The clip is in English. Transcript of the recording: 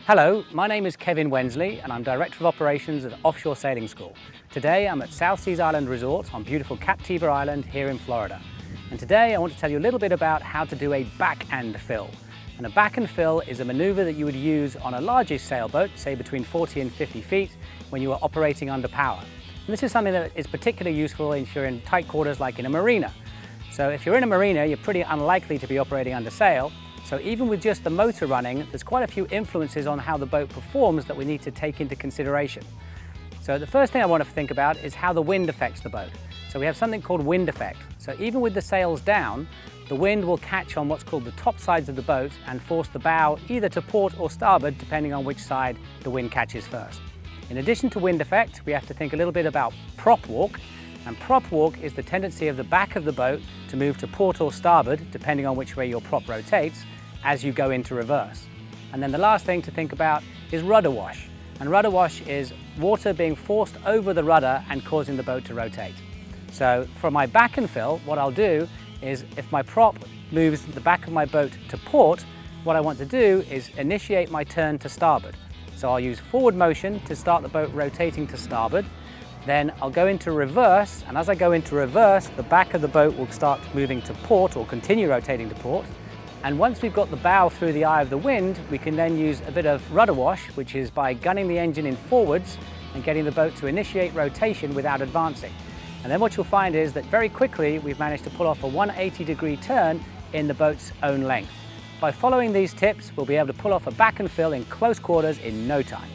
Hello, my name is Kevin Wensley and I'm Director of Operations at Offshore Sailing School. Today I'm at South Seas Island Resort on beautiful Captiva Island here in Florida. And today I want to tell you a little bit about how to do a backhand fill. And a backhand fill is a maneuver that you would use on a largish sailboat, say between 40 and 50 feet, when you are operating under power. And this is something that is particularly useful if you're in tight quarters like in a marina. So if you're in a marina, you're pretty unlikely to be operating under sail. So even with just the motor running, there's quite a few influences on how the boat performs that we need to take into consideration. So the first thing I want to think about is how the wind affects the boat. So we have something called wind effect. So even with the sails down, the wind will catch on what's called the top sides of the boat and force the bow either to port or starboard, depending on which side the wind catches first. In addition to wind effect, we have to think a little bit about prop walk. And prop walk is the tendency of the back of the boat to move to port or starboard, depending on which way your prop rotates, as you go into reverse. And then the last thing to think about is rudder wash. And rudder wash is water being forced over the rudder and causing the boat to rotate. So for my back and fill, what I'll do is if my prop moves the back of my boat to port, what I want to do is initiate my turn to starboard. So I'll use forward motion to start the boat rotating to starboard. Then I'll go into reverse, and as I go into reverse, the back of the boat will start moving to port or continue rotating to port. And once we've got the bow through the eye of the wind, we can then use a bit of rudder wash, which is by gunning the engine in forwards and getting the boat to initiate rotation without advancing. And then what you'll find is that very quickly we've managed to pull off a 180-degree turn in the boat's own length. By following these tips, we'll be able to pull off a back and fill in close quarters in no time.